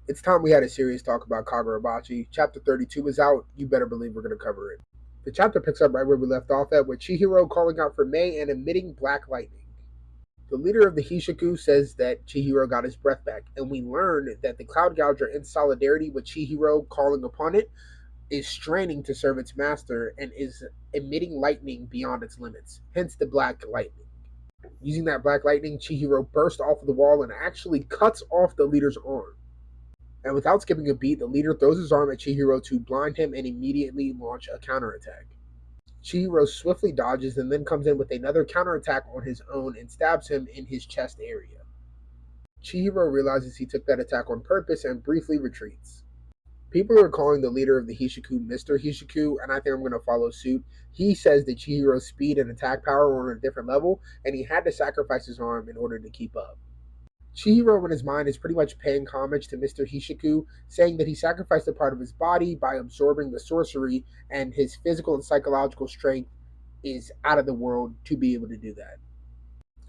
It's time we had a serious talk about Kagurabachi. Chapter 32 is out. You better believe we're going to cover it. The chapter picks up right where we left off at, with Chihiro calling out for Mei and emitting black lightning. The leader of the Hishiku says that Chihiro got his breath back, and we learn that the Cloud Gouger, in solidarity with Chihiro calling upon it, is straining to serve its master and is emitting lightning beyond its limits, hence the black lightning. Using that black lightning, Chihiro bursts off of the wall and actually cuts off the leader's arm. And without skipping a beat, the leader throws his arm at Chihiro to blind him and immediately launch a counterattack. Chihiro swiftly dodges and then comes in with another counterattack on his own and stabs him in his chest area. Chihiro realizes he took that attack on purpose and briefly retreats. People are calling the leader of the Hishiku Mr. Hishiku, and I think I'm going to follow suit. He says that Chihiro's speed and attack power were on a different level, and he had to sacrifice his arm in order to keep up. Chihiro, in his mind, is pretty much paying homage to Mr. Hishiku, saying that he sacrificed a part of his body by absorbing the sorcery, and his physical and psychological strength is out of the world to be able to do that.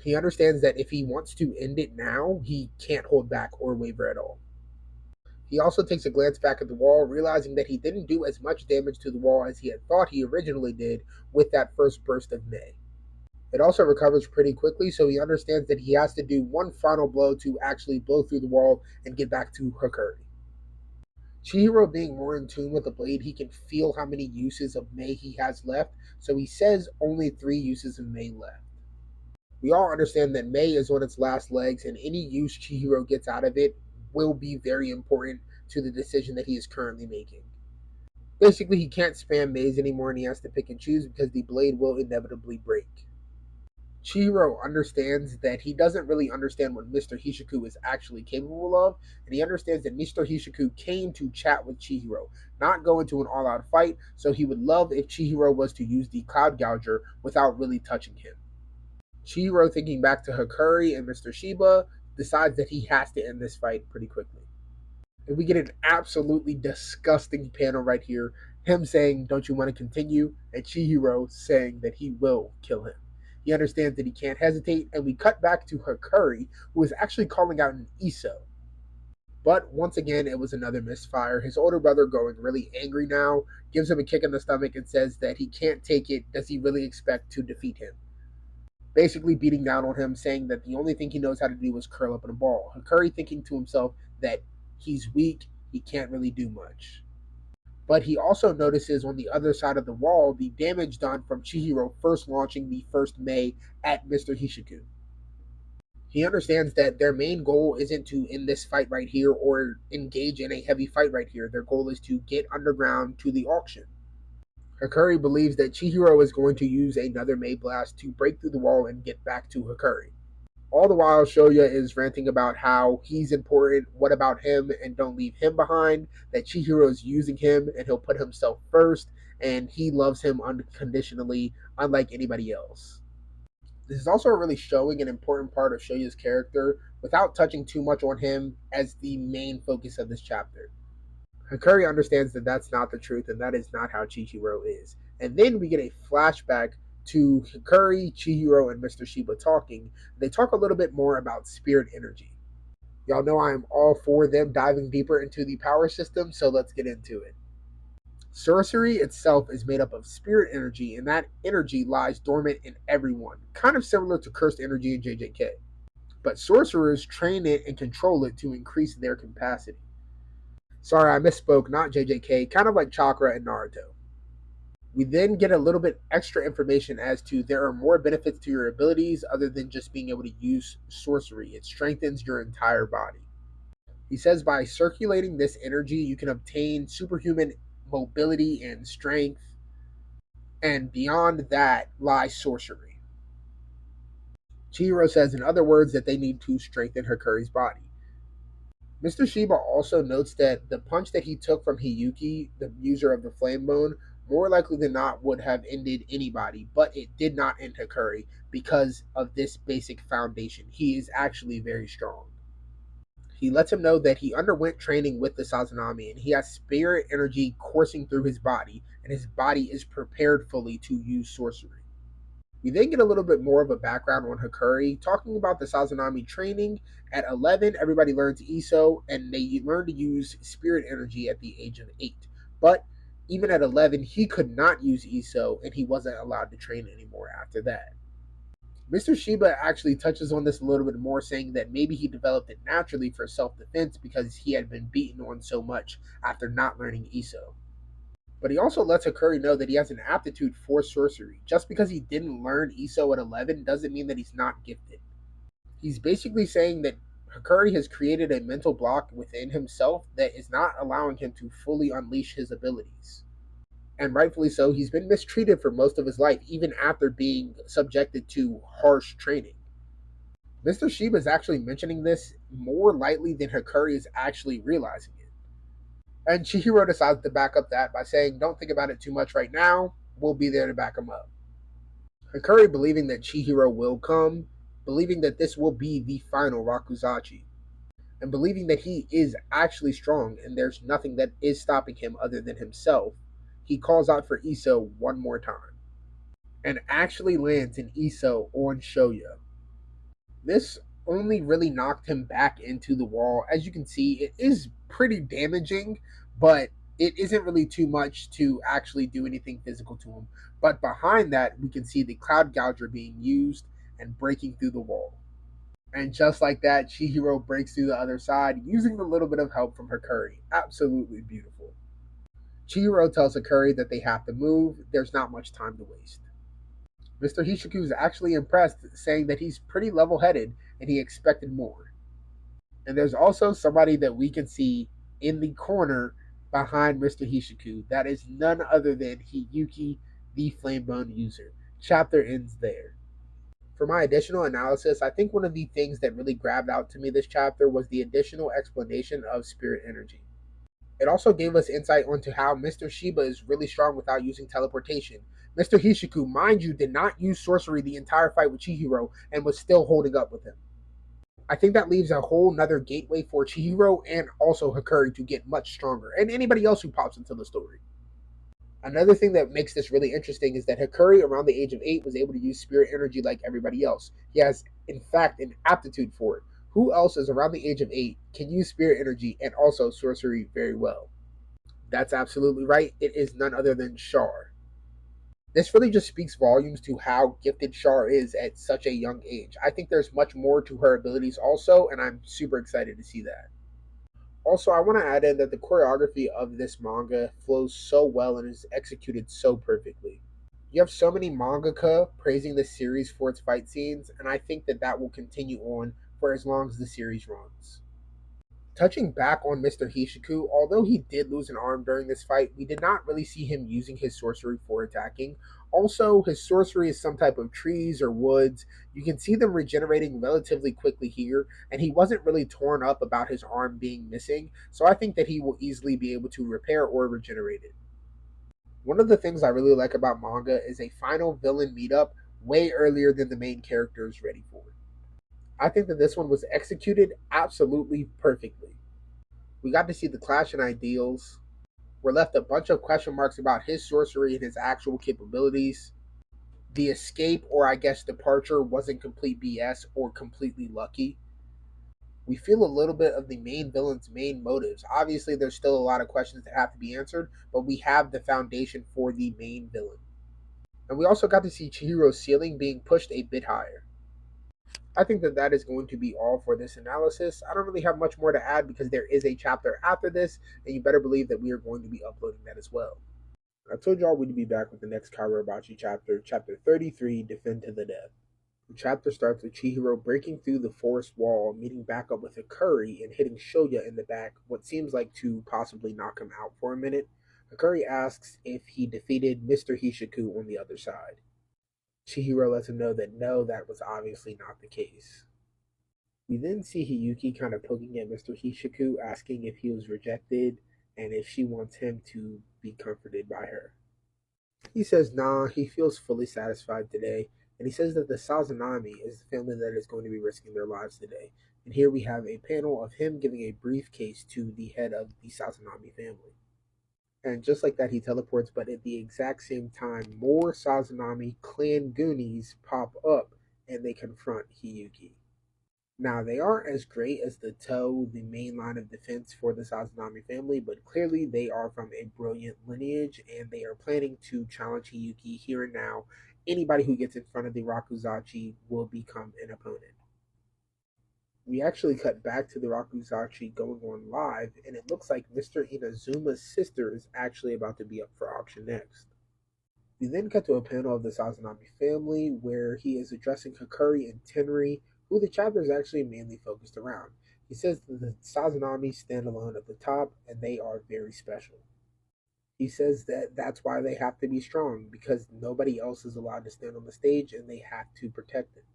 He understands that if he wants to end it now, he can't hold back or waver at all. He also takes a glance back at the wall, realizing that he didn't do as much damage to the wall as he had thought he originally did with that first burst of Mei. It also recovers pretty quickly, so he understands that he has to do one final blow to actually blow through the wall and get back to Hakuri. Chihiro, being more in tune with the blade, he can feel how many uses of Mei he has left, so he says only 3 uses of Mei left. We all understand that Mei is on its last legs, and any use Chihiro gets out of it will be very important to the decision that he is currently making. Basically, he can't spam Meis anymore, and he has to pick and choose because the blade will inevitably break. Chihiro understands that he doesn't really understand what Mr. Hishiku is actually capable of, and he understands that Mr. Hishiku came to chat with Chihiro, not go into an all-out fight, so he would love if Chihiro was to use the Cloud Gouger without really touching him. Chihiro, thinking back to Hakuri and Mr. Shiba, decides that he has to end this fight pretty quickly. And we get an absolutely disgusting panel right here, him saying, "Don't you want to continue?" and Chihiro saying that he will kill him. He understands that he can't hesitate, and we cut back to Hakuri, who is actually calling out an Iso. But once again, it was another misfire. His older brother, going really angry now, gives him a kick in the stomach and says that he can't take it. Does he really expect to defeat him? Basically beating down on him, saying that the only thing he knows how to do is curl up in a ball. Hakuri thinking to himself that he's weak, he can't really do much. But he also notices on the other side of the wall the damage done from Chihiro first launching the first Mei at Mr. Hishiku. He understands that their main goal isn't to end this fight right here or engage in a heavy fight right here. Their goal is to get underground to the auction. Hakuri believes that Chihiro is going to use another Mei Blast to break through the wall and get back to Hakuri. All the while, Shoya is ranting about how he's important, what about him, and don't leave him behind, that Chihiro is using him and he'll put himself first, and he loves him unconditionally, unlike anybody else. This is also really showing an important part of Shoya's character without touching too much on him as the main focus of this chapter. Hakuri understands that that's not the truth and that is not how Chihiro is. And then we get a flashback to Hakuri, Chihiro, and Mr. Shiba talking. They talk a little bit more about spirit energy. Y'all know I'm all for them diving deeper into the power system, so let's get into it. Sorcery itself is made up of spirit energy, and that energy lies dormant in everyone, kind of similar to cursed energy in JJK. But sorcerers train it and control it to increase their capacity. Sorry, I misspoke, not JJK, kind of like chakra and Naruto. We then get a little bit extra information as to there are more benefits to your abilities other than just being able to use sorcery. It strengthens your entire body. He says by circulating this energy, you can obtain superhuman mobility and strength, and beyond that lies sorcery. Chihiro says, in other words, that they need to strengthen Hakuri's body. Mr. Shiba also notes that the punch that he took from Hiyuki, the user of the Flame Bone, more likely than not would have ended anybody, but it did not end Hakuri because of this basic foundation. He is actually very strong. He lets him know that he underwent training with the Sazanami and he has spirit energy coursing through his body, and his body is prepared fully to use sorcery. We then get a little bit more of a background on Hakuri, talking about the Sazanami training. At 11, everybody learns Iso, and they learn to use spirit energy at the age of 8. But even at 11, he could not use Iso, and he wasn't allowed to train anymore after that. Mr. Shiba actually touches on this a little bit more, saying that maybe he developed it naturally for self defense because he had been beaten on so much after not learning Iso. But he also lets Hakuri know that he has an aptitude for sorcery. Just because he didn't learn Iso at 11 doesn't mean that he's not gifted. He's basically saying that Hakuri has created a mental block within himself that is not allowing him to fully unleash his abilities. And rightfully so, he's been mistreated for most of his life, even after being subjected to harsh training. Mr. Shiba is actually mentioning this more lightly than Hakuri is actually realizing it. And Chihiro decides to back up that by saying, "Don't think about it too much right now. We'll be there to back him up." Hakuri believing that Chihiro will come, believing that this will be the final Rakuzachi, and believing that he is actually strong and there's nothing that is stopping him other than himself, he calls out for Iso one more time and actually lands an Iso on Shoya. This only really knocked him back into the wall. As you can see, it is pretty damaging, but it isn't really too much to actually do anything physical to him. But behind that, we can see the Cloud Gouger being used and breaking through the wall. And just like that, Chihiro breaks through the other side using a little bit of help from Hakuri. Absolutely beautiful. Chihiro tells Hakuri that they have to move. There's not much time to waste. Mr. Hishiku is actually impressed, saying that he's pretty level headed and he expected more. And there's also somebody that we can see in the corner behind Mr. Hishiku. That is none other than Hiyuki, the Flamebone user. Chapter ends there. For my additional analysis, I think one of the things that really grabbed out to me this chapter was the additional explanation of spirit energy. It also gave us insight onto how Mr. Shiba is really strong without using teleportation. Mr. Hishiku, mind you, did not use sorcery the entire fight with Chihiro and was still holding up with him. I think that leaves a whole nother gateway for Chihiro and also Hakuri to get much stronger, and anybody else who pops into the story. Another thing that makes this really interesting is that Hakuri, around the age of 8, was able to use spirit energy like everybody else. He has, in fact, an aptitude for it. Who else is around the age of 8 can use spirit energy and also sorcery very well? That's absolutely right. It is none other than Char. This really just speaks volumes to how gifted Char is at such a young age. I think there's much more to her abilities also, and I'm super excited to see that. Also, I want to add in that the choreography of this manga flows so well and is executed so perfectly. You have so many mangaka praising this series for its fight scenes, and I think that that will continue on for as long as the series runs. Touching back on Mr. Hishiku, although he did lose an arm during this fight, we did not really see him using his sorcery for attacking. Also, his sorcery is some type of trees or woods. You can see them regenerating relatively quickly here, and he wasn't really torn up about his arm being missing, so I think that he will easily be able to repair or regenerate it. One of the things I really like about manga is a final villain meetup way earlier than the main character is ready for. I think that this one was executed absolutely perfectly. We got to see the clash in ideals. We're left a bunch of question marks about his sorcery and his actual capabilities. The escape, or I guess departure, wasn't complete BS or completely lucky. We feel a little bit of the main villain's main motives. Obviously, there's still a lot of questions that have to be answered, but we have the foundation for the main villain. And we also got to see Chihiro's ceiling being pushed a bit higher. I think that that is going to be all for this analysis. I don't really have much more to add because there is a chapter after this, and you better believe that we are going to be uploading that as well. I told y'all we'd be back with the next Kagurabachi chapter, chapter 33, Defend to the Death. The chapter starts with Chihiro breaking through the forest wall, meeting back up with Hakuri, and hitting Shoya in the back, what seems like to possibly knock him out for a minute. Hakuri asks if he defeated Mr. Hishiku on the other side. Chihiro lets him know that no, that was obviously not the case. We then see Hiyuki kind of poking at Mr. Hishiku, asking if he was rejected and if she wants him to be comforted by her. He says nah, he feels fully satisfied today, and he says that the Sazanami is the family that is going to be risking their lives today. And here we have a panel of him giving a briefcase to the head of the Sazanami family. And just like that, he teleports, but at the exact same time, more Sazanami clan Goonies pop up and they confront Hiyuki. Now, they aren't as great as the Toe, the main line of defense for the Sazanami family, but clearly they are from a brilliant lineage and they are planning to challenge Hiyuki here and now. Anybody who gets in front of the Rakuzachi will become an opponent. We actually cut back to the Rakuzachi going on live, and it looks like Mr. Inazuma's sister is actually about to be up for auction next. We then cut to a panel of the Sazanami family where he is addressing Hakuri and Tenri, who the chapter is actually mainly focused around. He says that the Sazanami stand alone at the top and they are very special. He says that that's why they have to be strong, because nobody else is allowed to stand on the stage and they have to protect it.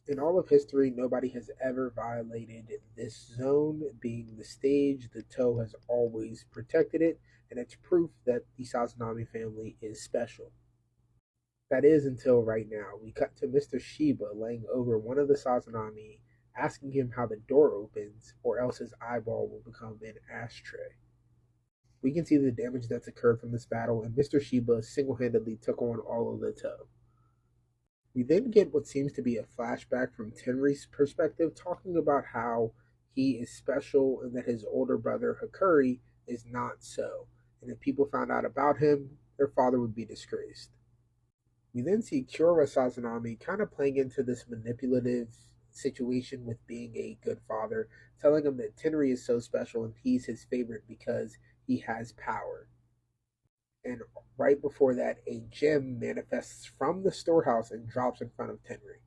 In all of history, nobody has ever violated this zone, being the stage. The Toe has always protected it, and it's proof that the Sazanami family is special. That is until right now. We cut to Mr. Shiba laying over one of the Sazanami, asking him how the door opens, or else his eyeball will become an ashtray. We can see the damage that's occurred from this battle, and Mr. Shiba single-handedly took on all of the Toe. We then get what seems to be a flashback from Tenri's perspective, talking about how he is special and that his older brother Hakuri is not so. And if people found out about him, their father would be disgraced. We then see Kura Sazanami kind of playing into this manipulative situation with being a good father, telling him that Tenri is so special and he's his favorite because he has power. And right before that, a gem manifests from the storehouse and drops in front of Tenri.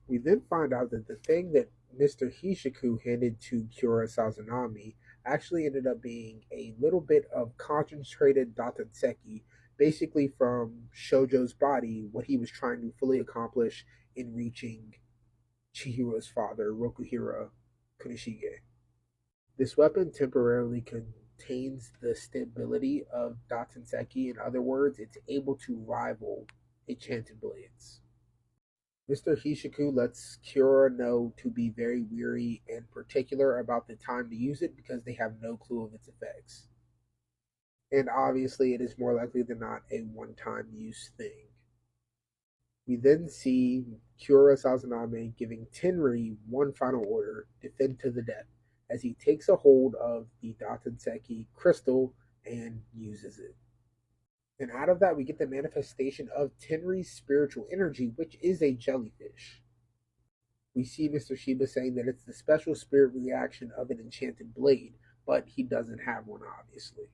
We then find out that the thing that Mr. Hishiku handed to Kura Sazanami actually ended up being a little bit of concentrated Datanseki, basically from Shoujo's body, what he was trying to fully accomplish in reaching Chihiro's father, Rokuhira Kunishige. This weapon temporarily contains the stability of Datanseki. In other words, it's able to rival enchanted blades. Mr. Hishiku lets Kura know to be very weary and particular about the time to use it because they have no clue of its effects. And obviously, it is more likely than not a one-time use thing. We then see Kura Sazanami giving Tenri one final order, defend to the death, as he takes a hold of the Datanseki crystal and uses it. And out of that, we get the manifestation of Tenri's spiritual energy, which is a jellyfish. We see Mr. Shiba saying that it's the special spirit reaction of an enchanted blade, but he doesn't have one, obviously.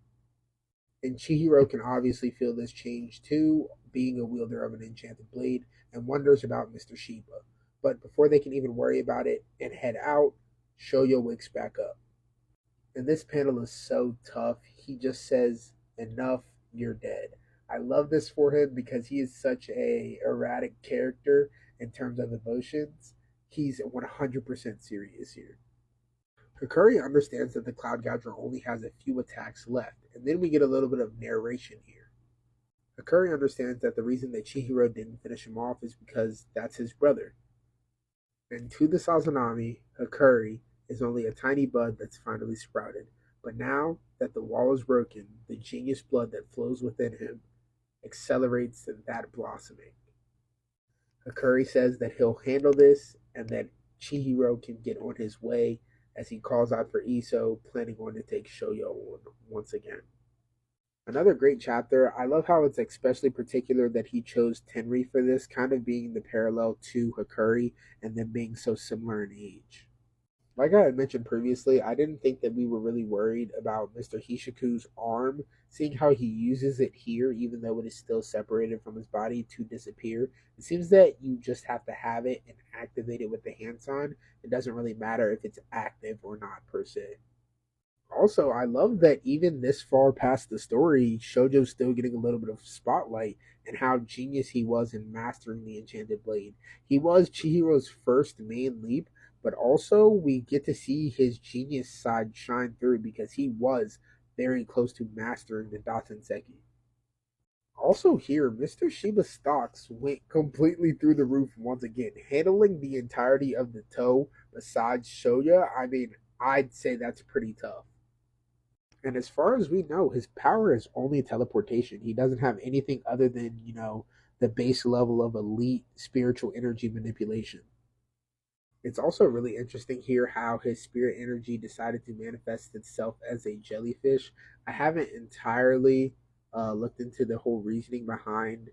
And Chihiro can obviously feel this change too, being a wielder of an enchanted blade, and wonders about Mr. Shiba. But before they can even worry about it and head out, Shoyo wakes back up. And this panel is so tough. He just says, "Enough, you're dead." I love this for him because he is such a erratic character in terms of emotions. He's 100% serious here. Hakuri understands that the Cloud Gouger only has a few attacks left, and then we get a little bit of narration here. Hakuri understands that the reason that Chihiro didn't finish him off is because that's his brother. And to the Sazanami, Hakuri is only a tiny bud that's finally sprouted. But now that the wall is broken, the genius blood that flows within him accelerates that blossoming. Hakuri says that he'll handle this and that Chihiro can get on his way as he calls out for Iso, planning on to take Shoyo on once again. Another great chapter. I love how it's especially particular that he chose Tenri for this, kind of being the parallel to Hakuri and them being so similar in age. Like I had mentioned previously, I didn't think that we were really worried about Mr. Hishiku's arm, seeing how he uses it here, even though it is still separated from his body to disappear. It seems that you just have to have it and activate it with the hand sign. It doesn't really matter if it's active or not, per se. Also, I love that even this far past the story, Shoujo's still getting a little bit of spotlight and how genius he was in mastering the Enchanted Blade. He was Chihiro's first main leap, but also we get to see his genius side shine through because he was very close to mastering the Datanseki. Also here, Mr. Shiba's stocks went completely through the roof once again, handling the entirety of the toe besides Shoya. I mean, I'd say that's pretty tough. And as far as we know, his power is only teleportation. He doesn't have anything other than, the base level of elite spiritual energy manipulation. It's also really interesting here how his spirit energy decided to manifest itself as a jellyfish. I haven't entirely looked into the whole reasoning behind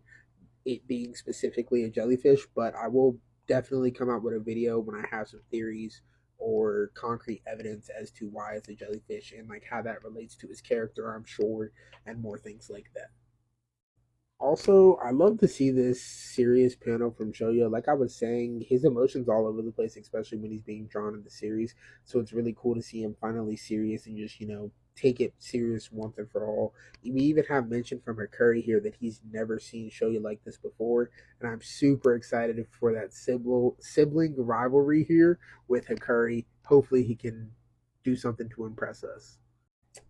it being specifically a jellyfish, but I will definitely come out with a video when I have some theories or concrete evidence as to why it's a jellyfish and like how that relates to his character, I'm sure, and more things like that. Also, I love to see this serious panel from Shoya. Like I was saying, his emotions all over the place, especially when he's being drawn in the series. So it's really cool to see him finally serious and just, take it serious once and for all. We even have mentioned from Hakuri here that he's never seen Shoya like this before. And I'm super excited for that sibling rivalry here with Hakuri. Hopefully he can do something to impress us.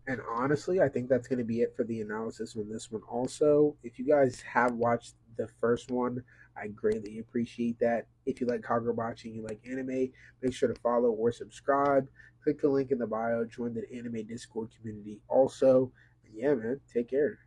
And honestly, I think that's going to be it for the analysis on this one. Also, if you guys have watched the first one, I greatly appreciate that. If you like Kagurabachi and you like anime, make sure to follow or subscribe. Click the link in the bio, join the anime Discord community also. And yeah, man, take care.